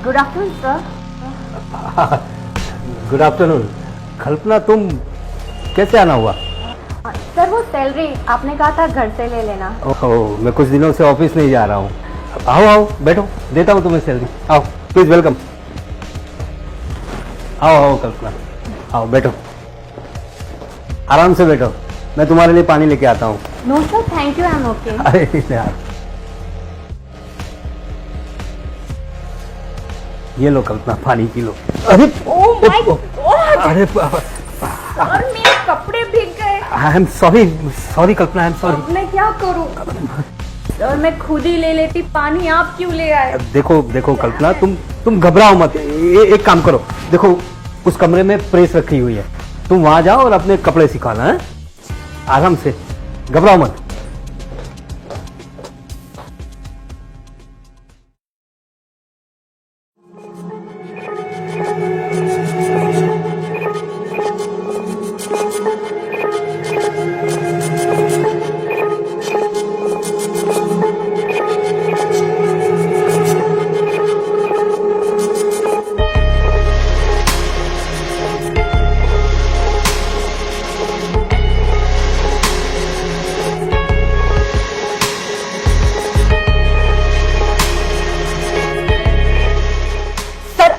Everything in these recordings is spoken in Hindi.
Good afternoon sir. Good afternoon. Kalpana, तुम कैसे आना हुआ? सर वो सैलरी आपने कहा था घर से ले लेना। ओह, मैं कुछ दिनों से ऑफिस नहीं जा रहा हूँ। आओ आओ बैठो, देता हूँ तुम्हें सैलरी। आओ प्लीज, वेलकम। आओ आओ कल्पना, आओ बैठो, आराम से बैठो। मैं तुम्हारे लिए पानी लेके आता हूँ। No sir, thank you, I am okay. अरे यार, ये लो कल्पना, पानी पी लो। अरे ओह माय गॉड, अरे और मेरे कपड़े भीग गए। I am sorry, sorry Kalpana, I am sorry. अब मैं क्या करूं? सर मैं खुद ही ले लेती पानी, आप क्यों ले आए? देखो देखो कल्पना, तुम घबराओ मत। एक काम करो, देखो उस कमरे में प्रेस रखी हुई है, तुम वहां जाओ और अपने कपड़े सिखाना है आराम से, घबराओ मत।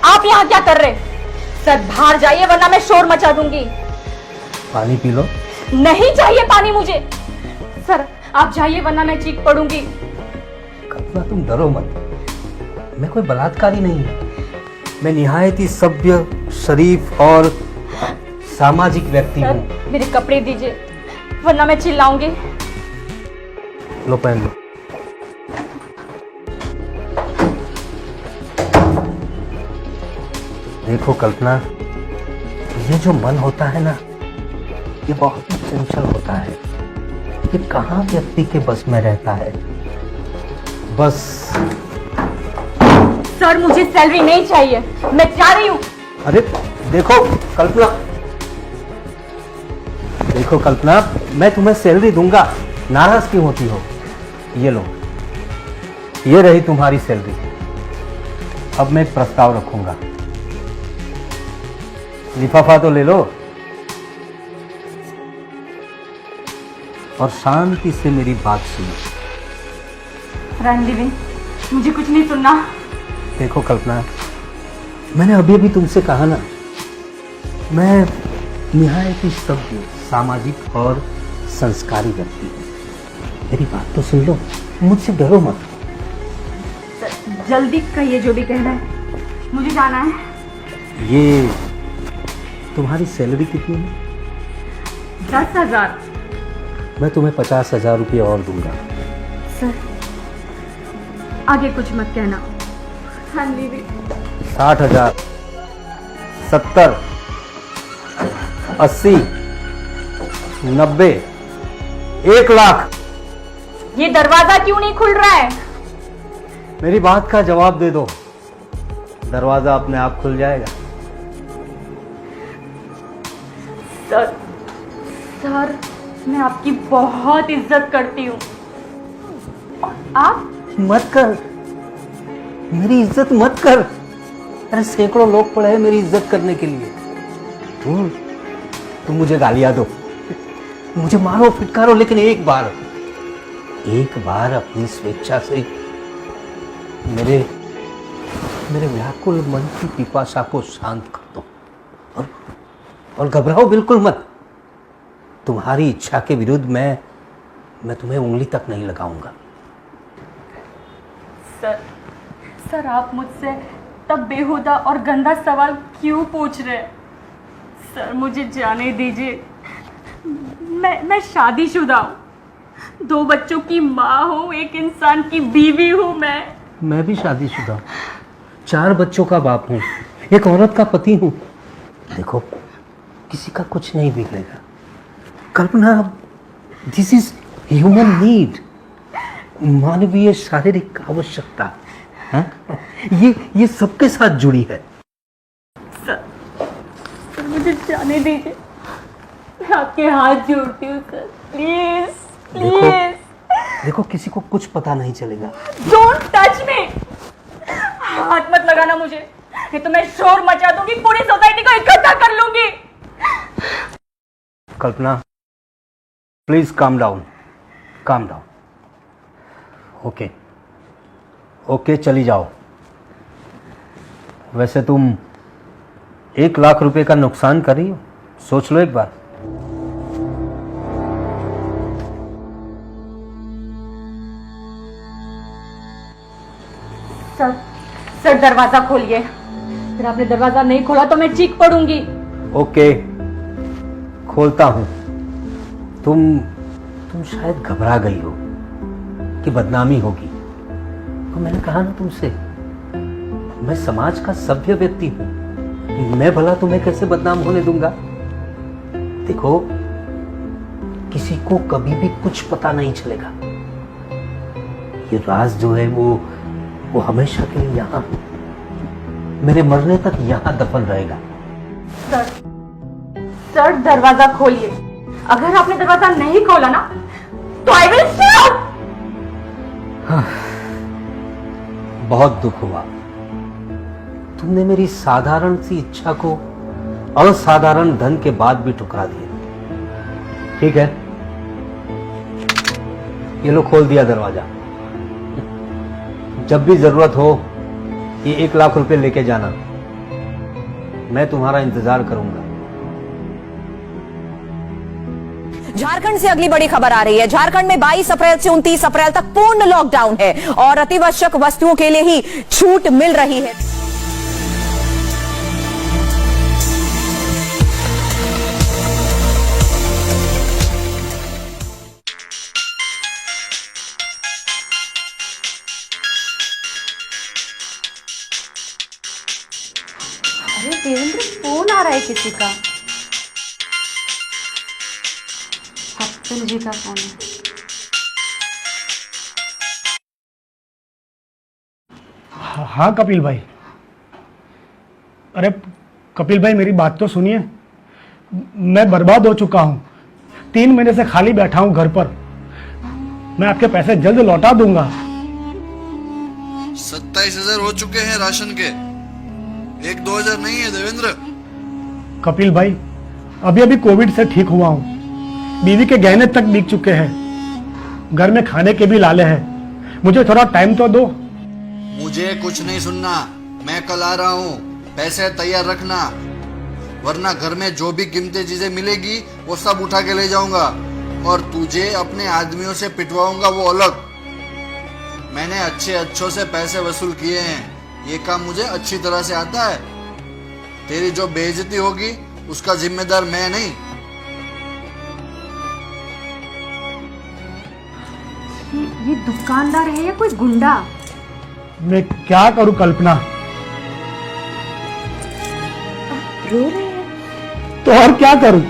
आप यहाँ क्या कर रहे? सर बाहर जाइए वरना मैं शोर मचा दूंगी। पानी पी लो। नहीं चाहिए पानी मुझे। सर आप जाइए वरना मैं चीख पड़ूंगी। कल्पना तुम डरो मत, मैं कोई बलात्कारी नहीं हूँ। मैं निहायत ही सभ्य, शरीफ और सामाजिक व्यक्ति हूँ। मेरे कपड़े दीजिए वरना मैं चिल्लाऊंगी। लो पहन लो। देखो कल्पना, ये जो मन होता है ना, ये बहुत ही चंचल होता है। ये कहाँ व्यक्ति के बस में रहता है। बस सर मुझे सैलरी नहीं चाहिए, मैं जा रही हूँ। अरे देखो कल्पना, देखो कल्पना, मैं तुम्हें सैलरी दूंगा, नाराज क्यों होती हो? ये लो, ये रही तुम्हारी सैलरी। अब मैं एक प्रस्ताव रखूंगा, लिफाफा तो ले लो और शांति से मेरी बात सुनो। रणदीवी, मुझे कुछ नहीं सुनना। देखो कल्पना, मैंने अभी अभी तुमसे कहा ना, मैं निहायत ही सभ्य, सामाजिक और संस्कारी व्यक्ति हूँ। मेरी बात तो सुन लो, मुझसे डरो मत। जल्दी कहिए जो भी कहना है, मुझे जाना है। ये तुम्हारी सैलरी कितनी है? 10,000। मैं तुम्हें 50,000 रुपये और दूंगा। सर आगे कुछ मत कहना। हाँ दीदी। 60,000, 70, 80, 90, 1,00,000। ये दरवाजा क्यों नहीं खुल रहा है? मेरी बात का जवाब दे दो, दरवाजा अपने आप खुल जाएगा। सर, सर मैं आपकी बहुत इज्जत करती हूँ। आप मत कर, मेरी इज्जत मत कर। अरे सैकड़ों लोग पड़े हैं मेरी इज्जत करने के लिए। तुम मुझे गालियां दो, मुझे मारो फिटकारो, लेकिन एक बार अपनी स्वेच्छा से मेरे व्याकुल मन की पिपासा को शांत कर दो। और घबराओ बिल्कुल मत। तुम्हारी इच्छा के विरुद्ध मैं तुम्हें उंगली तक नहीं लगाऊंगा। सर आप मुझसे तब बेहुदा और गंदा सवाल क्यों पूछ रहे हैं? सर मुझे जाने दीजिए। मैं शादीशुदा हूँ, 2 बच्चों की माँ हूँ, एक इंसान की बीवी हूँ। मैं भी शादीशुदा हूँ, 4 बच्चों का बाप हूँ, एक औरत का पति हूँ। देखो किसी का कुछ नहीं बिगड़ेगा कल्पना। दिस इज ह्यूमन नीड, मानवीय शारीरिक आवश्यकता है। ये सबके साथ जुड़ी है। सर मुझे जाने दीजिए, मैं आपके हाथ जोड़ती हूँ सर, प्लीज प्लीज। देखो किसी को कुछ पता नहीं चलेगा। डोंट टच मी, हाथ मत लगाना मुझे, नहीं तो मैं शोर मचा दूंगी, पूरी सोसाइटी को इकट्ठा कर लूंगी। Kalpana, please calm down, calm down. Okay okay, चली जाओ। वैसे तुम 1 लाख रुपए का नुकसान कर रही हो, सोच लो एक बार। सर, सर दरवाजा खोलिए। अगर आपने दरवाजा नहीं खोला तो मैं चीख पड़ूंगी। ओके, खोलता हूं। तुम शायद घबरा गई हो कि बदनामी होगी, तो मैंने कहा ना तुमसे, मैं समाज का सभ्य व्यक्ति हूं, मैं भला तुम्हें कैसे बदनाम होने दूंगा। देखो, किसी को कभी भी कुछ पता नहीं चलेगा। ये राज जो है वो हमेशा के लिए यहां, मेरे मरने तक यहां दफन रहेगा। सर, सर दरवाजा खोलिए। अगर आपने दरवाजा नहीं खोला ना तो आई विल शूट। बहुत दुख हुआ, तुमने मेरी साधारण सी इच्छा को असाधारण धन के बाद भी ठुकरा दिया। ठीक है, ये लो, खोल दिया दरवाजा। जब भी जरूरत हो ये 1 लाख रुपए लेके जाना, मैं तुम्हारा इंतजार करूंगा। झारखंड से अगली बड़ी खबर आ रही है। झारखंड में 22 अप्रैल से 29 अप्रैल तक पूर्ण लॉकडाउन है और अतिआवश्यक वस्तुओं के लिए ही छूट मिल रही है। अरे देवेंद्र, फोन आ रहा है किसी का। कपिल जी का फोन है। हाँ कपिल भाई। अरे कपिल भाई, मेरी बात तो सुनिए। मैं बर्बाद हो चुका हूँ, 3 महीने से खाली बैठा हूँ घर पर। मैं आपके पैसे जल्द लौटा दूंगा। 27,000 हो चुके हैं राशन के, 1-2 हजार नहीं है देवेंद्र। कपिल भाई, अभी अभी कोविड से ठीक हुआ हूँ, बीवी के गहने तक बिक चुके हैं, घर में खाने के भी लाले हैं। मुझे थोड़ा टाइम तो दो। मुझे कुछ नहीं सुनना, मैं कल आ रहा हूँ, पैसे तैयार रखना, वरना घर में जो भी कीमती चीजें मिलेगी वो सब उठा के ले जाऊंगा और तुझे अपने आदमियों से पिटवाऊंगा, वो अलग। मैंने अच्छों से पैसे वसूल किए हैं, ये काम मुझे अच्छी तरह से आता है। तेरी जो बेइज्जती होगी उसका जिम्मेदार मैं नहीं। ये दुकानदार है या कोई गुंडा? मैं क्या करूं कल्पना? रो रहे हैं? तो और क्या करूं?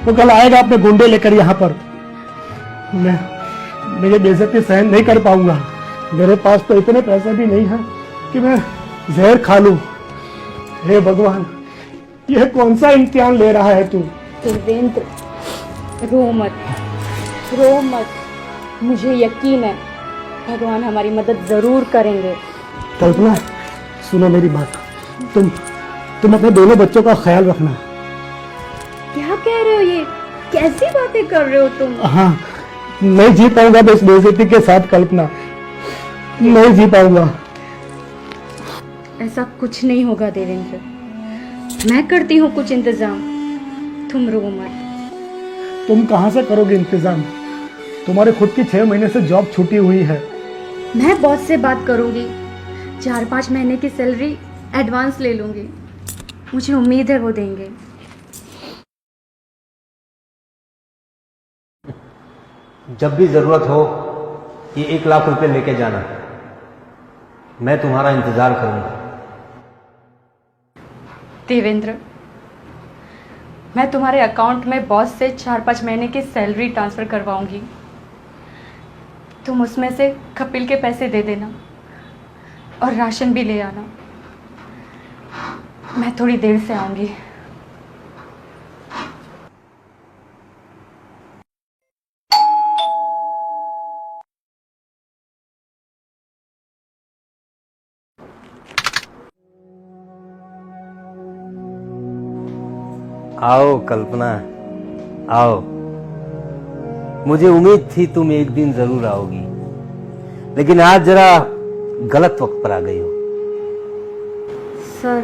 वो कल आएगा अपने गुंडे लेकर यहाँ पर। मैं ये बेइज्जती सहन नहीं कर पाऊंगा। मेरे पास तो इतने पैसे भी नहीं हैं कि मैं जहर खा लूं। हे भगवान, यह कौन सा इम्तिहान ले रहा है तू? देवेंद्र, रो मत, रो मत। मुझे यकीन है भगवान हमारी मदद जरूर करेंगे। कल्पना, सुनो मेरी बात। तुम अपने दोनों बच्चों का ख्याल रखना। क्या कह रहे हो? ये कैसी बातें कर रहे हो तुम? हाँ, नहीं जी पाऊंगा इस बेइज्जती के साथ कल्पना, नहीं जी पाऊंगा। ऐसा कुछ नहीं होगा देवेंद्र, मैं करती हूँ कुछ इंतजाम, तुम रो मत। तुम कहाँ से करोगे इंतजाम? तुम्हारे खुद की 6 महीने से जॉब छूटी हुई है। मैं बॉस से बात करूंगी, 4-5 महीने की सैलरी एडवांस ले लूंगी। मुझे उम्मीद है वो देंगे। जब भी जरूरत हो ये 1 लाख रुपए लेके जाना, मैं तुम्हारा इंतजार करूंगा। देवेंद्र, मैं तुम्हारे अकाउंट में बॉस से 4-5 महीने की सैलरी ट्रांसफ़र करवाऊंगी। तुम उसमें से कपिल के पैसे दे देना और राशन भी ले आना। मैं थोड़ी देर से आऊंगी। आओ कल्पना, आओ। मुझे उम्मीद थी तुम एक दिन जरूर आओगी, लेकिन आज जरा गलत वक्त पर आ गई हो। सर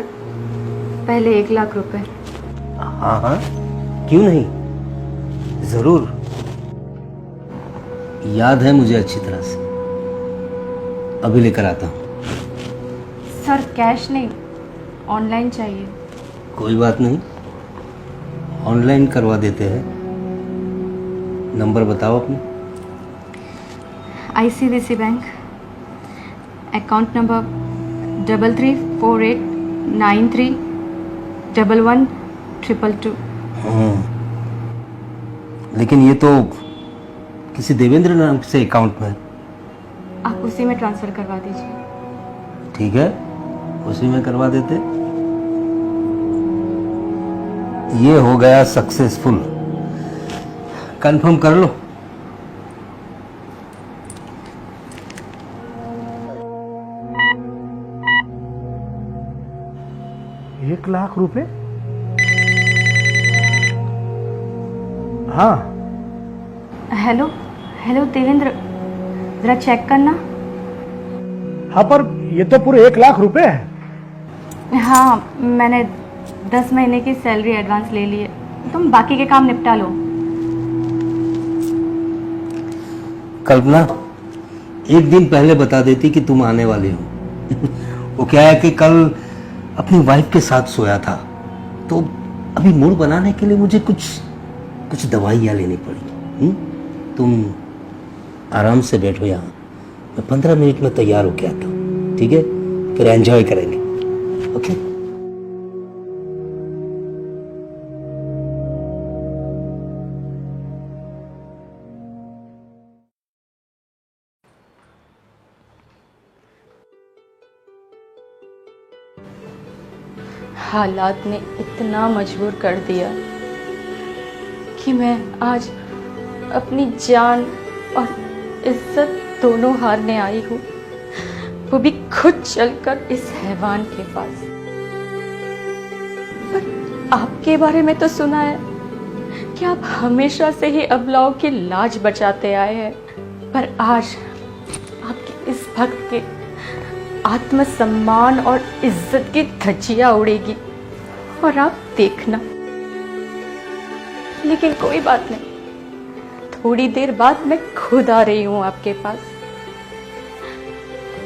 पहले 1 लाख रुपए। हाँ हाँ, क्यों नहीं, जरूर। याद है मुझे अच्छी तरह से। अभी लेकर आता हूँ। सर कैश नहीं, ऑनलाइन चाहिए। कोई बात नहीं, ऑनलाइन करवा देते हैं। नंबर बताओ अपना। ICBC bank, account number 3348931122। हाँ, लेकिन ये तो किसी देवेंद्र नाम से अकाउंट में है। आप उसी में ट्रांसफ़र करवा दीजिए। ठीक है, उसी में करवा देते। ये हो गया सक्सेसफुल। कंफर्म कर लो। ₹1,00,000? हाँ। हेलो हेलो देवेंद्र, ज़रा चेक करना। हाँ, पर ये तो पूरे ₹1,00,000 है। हाँ, मैंने 10 महीने की सैलरी एडवांस ले ली है। तुम बाकी के काम निपटा लो। कल्पना, एक दिन पहले बता देती कि तुम आने वाले हो। वो क्या है कि कल अपनी वाइफ के साथ सोया था, तो अभी मूड बनाने के लिए मुझे कुछ दवाइयाँ लेनी पड़ी। तुम आराम से बैठो यहाँ, मैं 15 मिनट में तैयार होके आता हूँ। ठीक है, फिर एंजॉय करेंगे। ओके। हालात ने इतना मजबूर कर दिया कि मैं आज अपनी जान और इज्जत दोनों हारने आई हूँ, वो भी खुद चलकर इस हैवान के पास। पर आपके बारे में तो सुना है कि आप हमेशा से ही अबलाओं की लाज बचाते आए हैं, पर आज आपके इस भक्त के आत्मसम्मान और इज्जत की धज्जियां उड़ेगी, और आप देखना। लेकिन कोई बात नहीं, थोड़ी देर बाद मैं खुद आ रही हूं आपके पास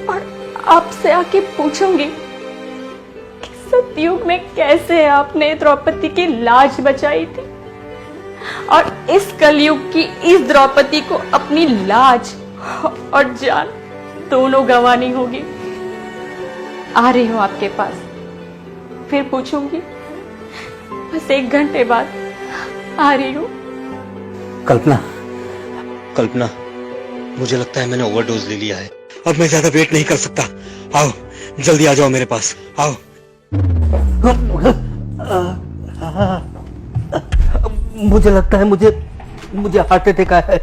और आपसे आके पूछूंगी कि सतयुग में कैसे आपने द्रौपदी की लाज बचाई थी, और इस कलयुग की इस द्रौपदी को अपनी लाज और जान दोनों गंवानी होगी। आ रही हूं आपके पास, फिर पूछूंगी। बस 1 घंटे बाद आ रही हूं। कल्पना, मुझे लगता है मैंने ओवरडोज ले लिया है। अब मैं ज्यादा वेट नहीं कर सकता। आओ, जल्दी आ जाओ मेरे पास, आओ। मुझे लगता है मुझे हार्ट अटैक आया है।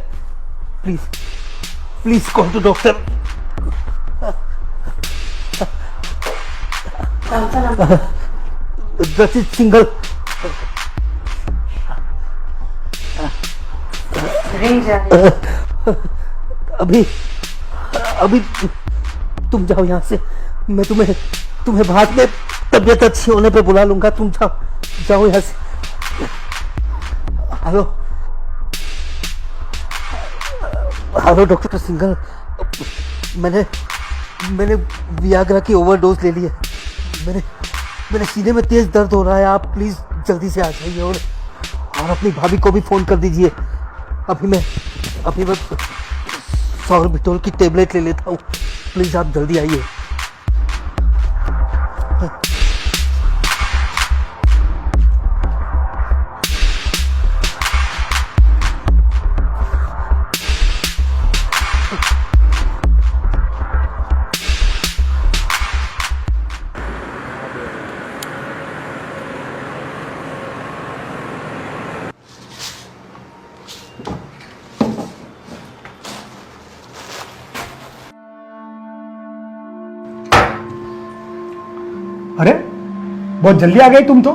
Please call to doctor. Rachit Singhal. अभी तुम जाओ यहाँ से, मैं तुम्हें बाद में तबीयत अच्छी होने पे बुला लूंगा। तुम जाओ यहाँ से। हेलो डॉक्टर सिंघल, मैंने वियाग्रा की ओवरडोज ले ली है। मेरे सीने में तेज दर्द हो रहा है। आप प्लीज जल्दी से आ जाइए और अपनी भाभी को भी फोन कर दीजिए। अभी मैं सॉर्बिटोल की टेबलेट ले लेता हूँ। प्लीज आप जल्दी आइए। अरे बहुत जल्दी आ गई तुम तो।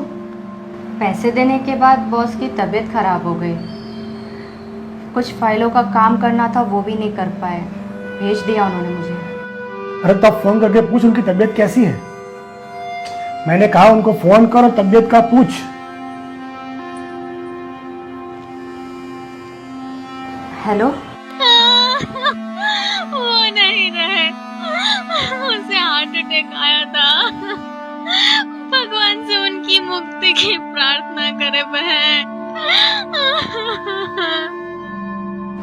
पैसे देने के बाद बॉस की तबीयत खराब हो गई। कुछ फाइलों का काम करना था, वो भी नहीं कर पाए। भेज दिया उन्होंने मुझे। अरे तब फोन करके पूछ उनकी तबीयत कैसी है। मैंने कहा उनको फोन कर और तबीयत का पूछ। हेलो, वो नहीं रहे, उसे हार्ट अटैक आया था। भगवान से उनकी मुक्ति की प्रार्थना करे बहन।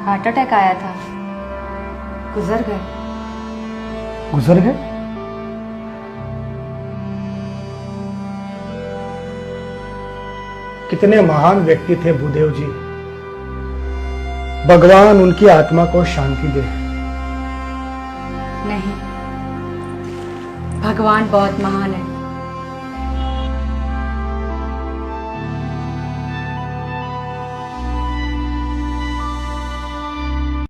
हार्ट अटैक आया था, गुजर गए। गुजर गए? कितने महान व्यक्ति थे भूदेव जी। भगवान उनकी आत्मा को शांति दे। नहीं, भगवान बहुत महान है।